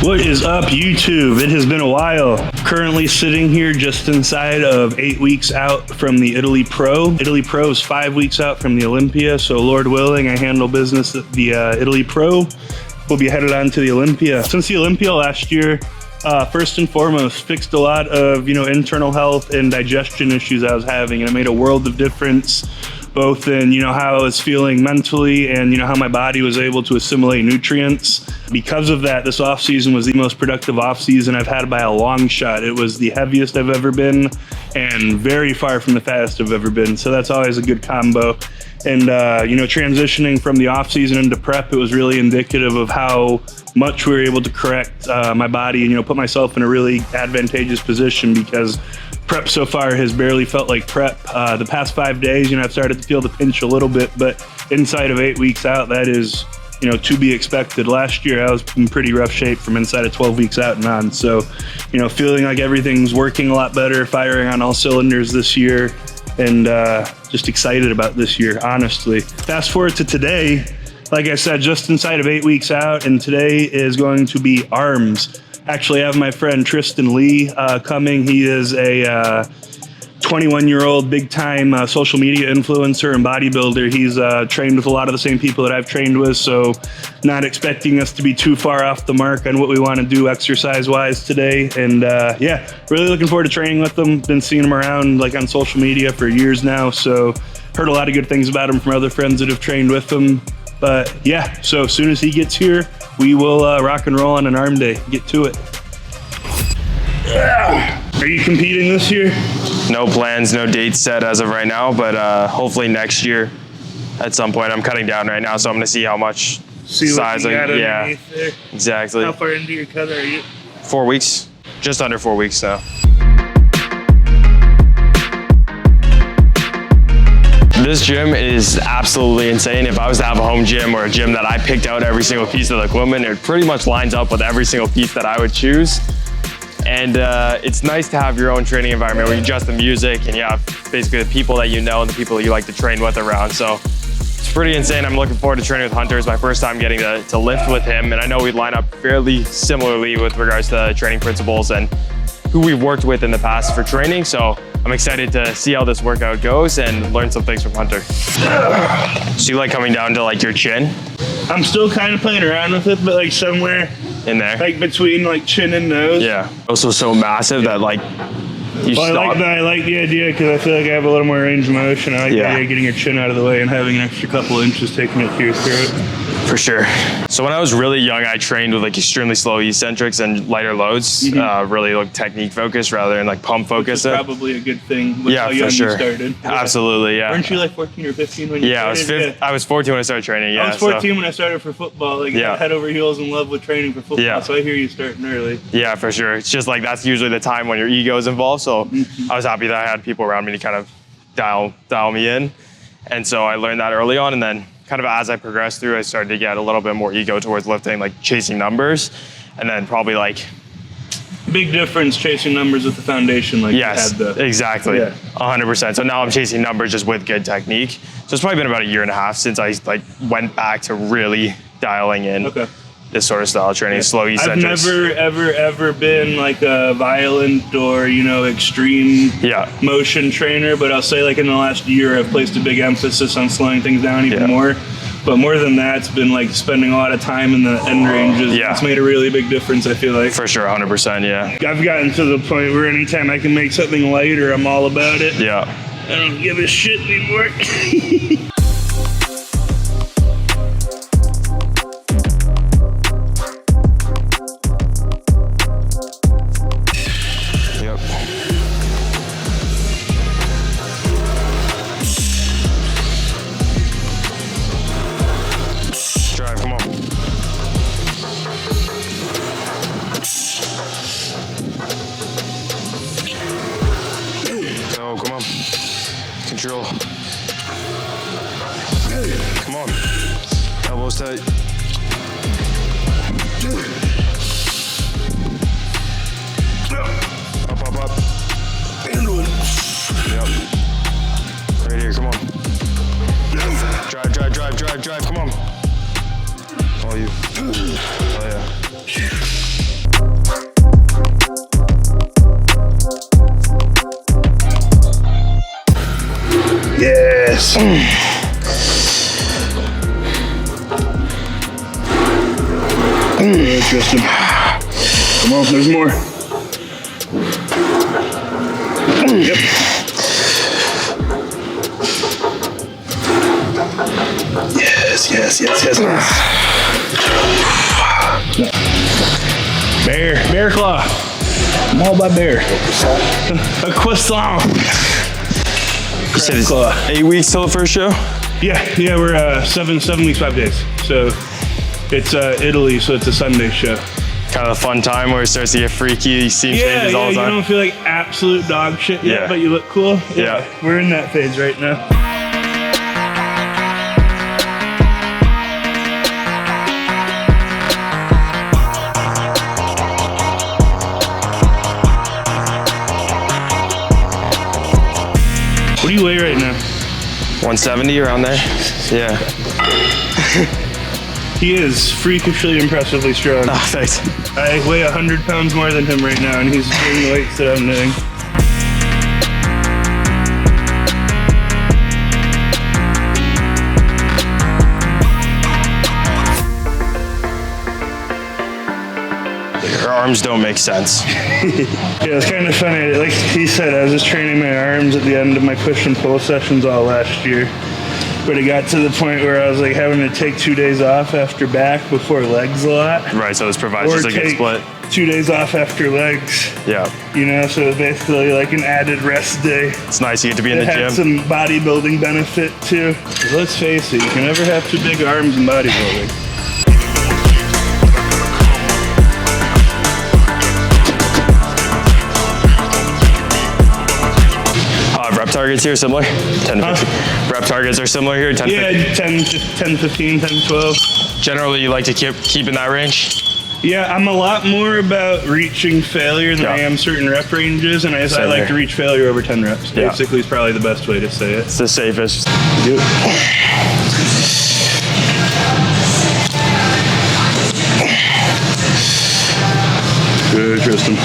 What is up, YouTube? It has been a while. Currently sitting here just inside of 8 weeks out from the Italy Pro. Italy Pro is 5 weeks out from the Olympia, so Lord willing, I handle business at the Italy Pro. We'll be headed on to the Olympia. Since the Olympia last year, first and foremost, fixed a lot of internal health and digestion issues I was having, and it made a world of difference, both in how I was feeling mentally and how my body was able to assimilate nutrients. Because of that, this off season was the most productive off season I've had by a long shot. It was the heaviest I've ever been and very far from the fattest I've ever been. So that's always a good combo. And transitioning from the off season into prep, it was really indicative of how much we were able to correct my body and put myself in a really advantageous position, because prep so far has barely felt like prep. The past 5 days, I've started to feel the pinch a little bit, but inside of 8 weeks out, that is, to be expected. Last year, I was in pretty rough shape from inside of 12 weeks out and on. So, feeling like everything's working a lot better, firing on all cylinders this year, and just excited about this year, honestly. Fast forward to today, like I said, just inside of 8 weeks out, and today is going to be arms. Actually, I have my friend Tristyn coming. He is a 21-year-old big-time social media influencer and bodybuilder. He's trained with a lot of the same people that I've trained with, so not expecting us to be too far off the mark on what we want to do exercise-wise today. And yeah, really looking forward to training with him. Been seeing him around on social media for years now, so heard a lot of good things about him from other friends that have trained with him. But yeah, so as soon as he gets here, we will rock and roll on an arm day. Get to it. Are you competing this year? No plans, no dates set as of right now, but hopefully next year at some point. I'm cutting down right now, so I'm gonna see how much size what you got yeah, underneath there. Exactly. How far into your cut are you? 4 weeks, just under 4 weeks now. This gym is absolutely insane. If I was to have a home gym or a gym that I picked out every single piece of the equipment, it pretty much lines up with every single piece that I would choose. And it's nice to have your own training environment where you adjust the music and you have basically the people that you know and the people you like to train with around. So it's pretty insane. I'm looking forward to training with Hunter. It's my first time getting to lift with him, and I know we line up fairly similarly with regards to training principles and who we've worked with in the past for training. So I'm excited to see how this workout goes and learn some things from Hunter. So you like coming down to your chin? I'm still kind of playing around with it, but somewhere in there, between chin and nose. Yeah. Also so massive that you stop. I like the idea because I feel like I have a little more range of motion. I like the idea of getting your chin out of the way and having an extra couple inches taking it to your throat. For sure. So when I was really young, I trained with extremely slow eccentrics and lighter loads, really technique focused rather than pump focused. Probably a good thing with how young you started. Yeah. Absolutely, yeah. Weren't you 14 or 15 when you started? I was 14 when I started training, yeah. I was 14 when I started for football, head over heels in love with training for football, so I hear you starting early. Yeah, for sure. It's just that's usually the time when your ego is involved, so I was happy that I had people around me to kind of dial me in. And so I learned that early on, and then kind of as I progressed through, I started to get a little bit more ego towards lifting, chasing numbers, and then probably big difference chasing numbers with the foundation yes, you had exactly, 100%. So now I'm chasing numbers just with good technique. So it's probably been about a year and a half since I went back to really dialing in this sort of style of training, slow eccentrics. I've never, ever been a violent or, extreme motion trainer, but I'll say in the last year, I've placed a big emphasis on slowing things down even more. But more than that, it's been spending a lot of time in the end ranges. It's made a really big difference, I feel like. For sure, 100%, yeah. I've gotten to the point where anytime I can make something lighter, I'm all about it. Yeah. I don't give a shit anymore. Control. Come on. Elbows tight. Up. Yep. Right here, come on. Drive, come on. All you. Oh yeah. Yes. Good, Tristyn. Come on, there's more. Yep. Yes. Bear claw. I'm all about bear. A croissant. You said it's 8 weeks till the first show? Yeah, we're 7 weeks, 5 days. So it's Italy, so it's a Sunday show. Kind of a fun time where it starts to get freaky, you see changes all the time. You don't feel like absolute dog shit yet, but you look cool. Yeah. We're in that phase right now. What do you weigh right now? 170, around there. Yeah. He is freakishly impressively strong. Oh, thanks. I weigh 100 pounds more than him right now, and he's doing the weights that I'm doing. Your arms don't make sense. Yeah, it's kind of funny. Like he said, I was just training my arms at the end of my push and pull sessions all last year. But it got to the point where I was like having to take 2 days off after back before legs a lot. Right, so this provides just a good split. 2 days off after legs. Yeah. You know, so it's basically like an added rest day. It's nice you get to be in the It gym. had some bodybuilding benefit too. 'Cause let's face it, you can never have too big arms in bodybuilding. Rep targets here similar? 10 to 15. Rep targets are similar here? 10 to 15? 10, 15, 10, 12. Generally, you like to keep in that range? Yeah, I'm a lot more about reaching failure than I am certain rep ranges, and I like to reach failure over 10 reps. Basically, is probably the best way to say it. It's the safest. Do it. Good, Tristyn.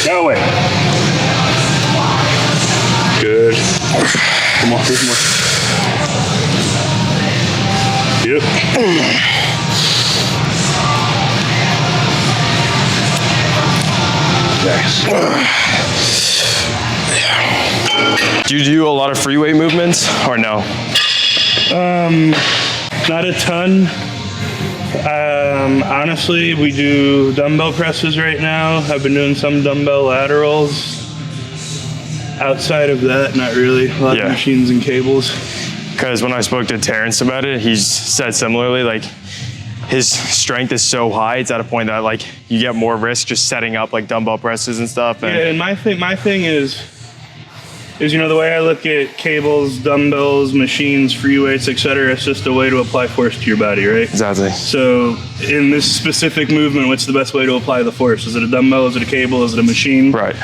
Go away. Good. Come on, there's more. Yep. Nice. Do you do a lot of free weight movements or no? Not a ton. Honestly, we do dumbbell presses right now. I've been doing some dumbbell laterals. Outside of that, not really. A lot of machines and cables. Because when I spoke to Terrence about it, he's said similarly, like his strength is so high, it's at a point that like you get more risk just setting up like dumbbell presses and stuff. And yeah, and my thing is, you know, the way I look at cables, dumbbells, machines, free weights, etc., it's just a way to apply force to your body, right? Exactly. So in this specific movement, what's the best way to apply the force? Is it a dumbbell? Is it a cable? Is it a machine? Right.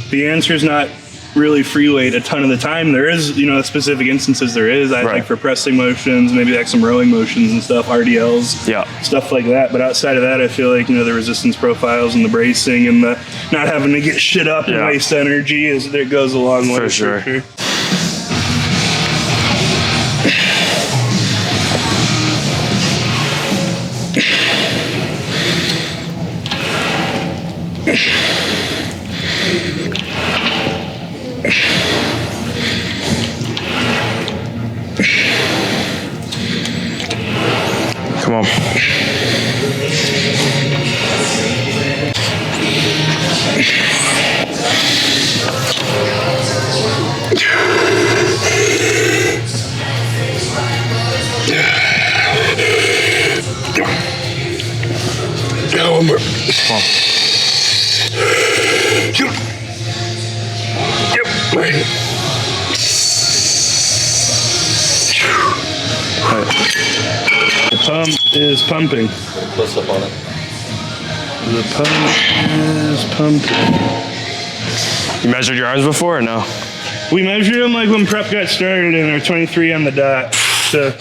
The answer is not really free weight a ton of the time. There is, you know, specific instances there is. I like for pressing motions, maybe like some rowing motions and stuff, RDLs, stuff like that. But outside of that, I feel like, you know, the resistance profiles and the bracing and the not having to get shit up and waste energy it goes a long way. For sure. Come on. Go one more. Come on. Yep. Right. The pump is pumping. Close up on it. The pump is pumping. You measured your arms before or no? We measured them like when prep got started and they're 23 on the dot. So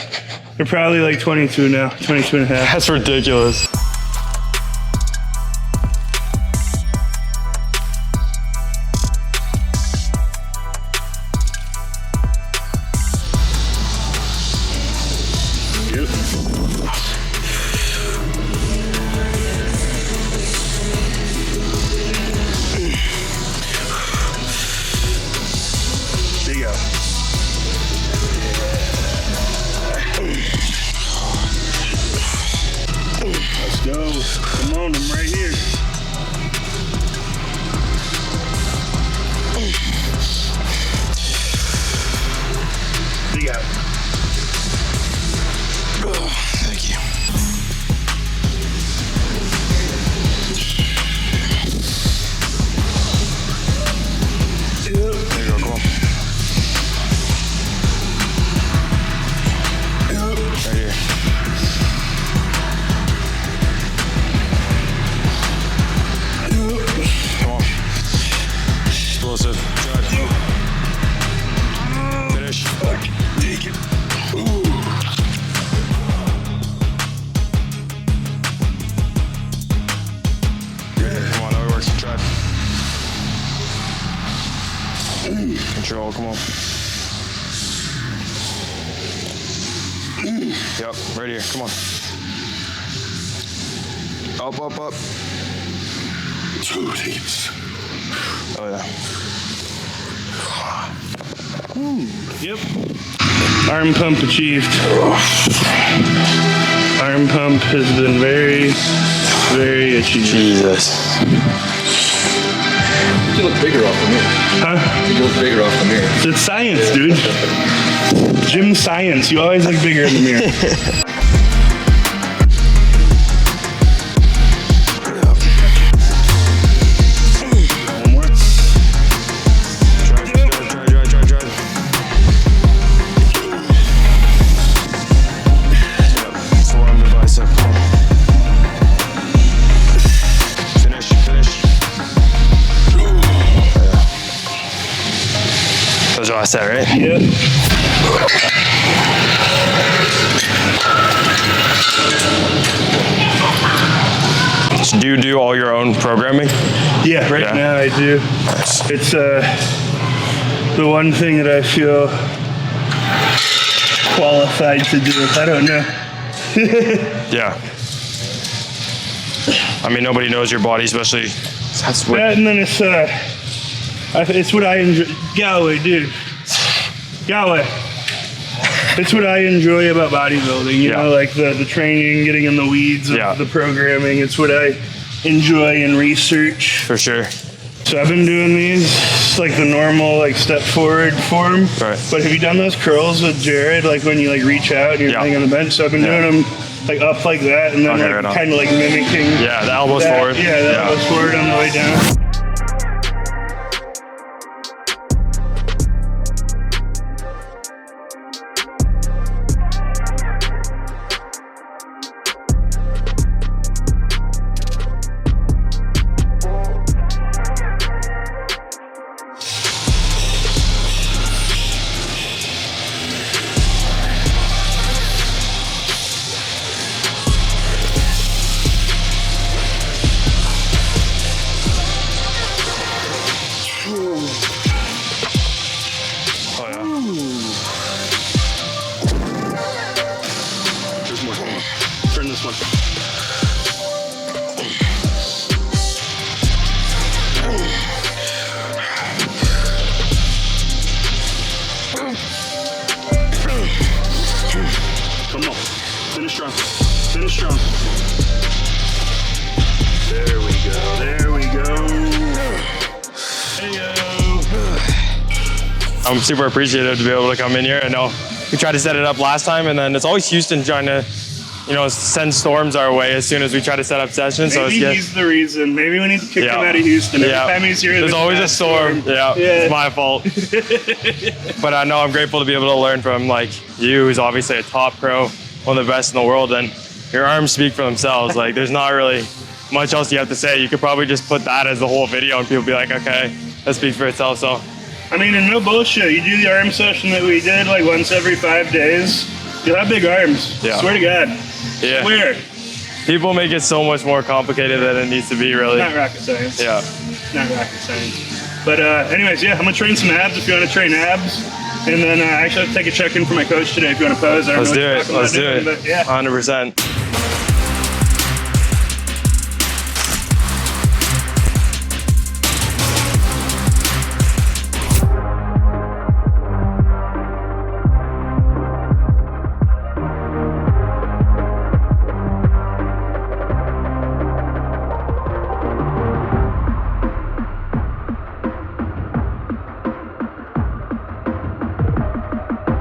they're probably like 22 now, 22 and a half. That's ridiculous. own them right here. Dig out. Oh, thank you. There you go, come on. Right here. Come on. Explosive. Try it. Finish. Take it. Ooh. Come on, now it works. Try it. Control, come on. Yep, right here, come on. Up, up, up. 2 deeps. Oh yeah. Yep. Arm pump achieved. Arm pump has been very, very achieved. Jesus. You look bigger off the mirror. Huh? You look bigger off the mirror. It's science, dude. Gym science. You always look bigger in the mirror. One more. Drive. Yep, forearm to bicep, come on. Finish. Yeah. That was your last set, right? Yep. So do you do all your own programming? Yeah, right now I do. Nice. It's the one thing that I feel qualified to do. I don't know. Yeah. I mean, nobody knows your body, especially. That's what. That and then it's what I enjoy. Galway, dude. Galway. It's what I enjoy about bodybuilding, you know, like the training, getting in the weeds of the programming. It's what I enjoy in research. For sure. So I've been doing these, like the normal, like step forward form. Right. But have you done those curls with Jared, like when you like reach out and you're laying on the bench? So I've been doing them like up like that and then like kind of like mimicking. Yeah, the elbows forward. Yeah, the elbows forward on the way down. Turn this one. Come on. Finish strong. Finish strong. There we go. There we go. Hey-o. I'm super appreciative to be able to come in here. I know we tried to set it up last time, and then it's always Houston trying to, you know, send storms our way as soon as we try to set up sessions. Maybe so he's the reason. Maybe we need to kick him out of Houston. Every time he's here, there's always a storm. Yeah, it's my fault. But I know I'm grateful to be able to learn from like you, who's obviously a top pro, one of the best in the world, and your arms speak for themselves. Like there's not really much else you have to say. You could probably just put that as the whole video, and people be like, okay, that speaks for itself. So. I mean, and no bullshit. You do the arm session that we did like once every 5 days. You'll have big arms. Yeah. Swear to God. Yeah. Swear. People make it so much more complicated than it needs to be, really. Not rocket science. Yeah. Not rocket science. But anyways, yeah, I'm gonna train some abs if you want to train abs. And then I actually have to take a check-in for my coach today if you want to pose. I don't Let's know do what it. you're talking Let's about do doing, it. but yeah. 100%.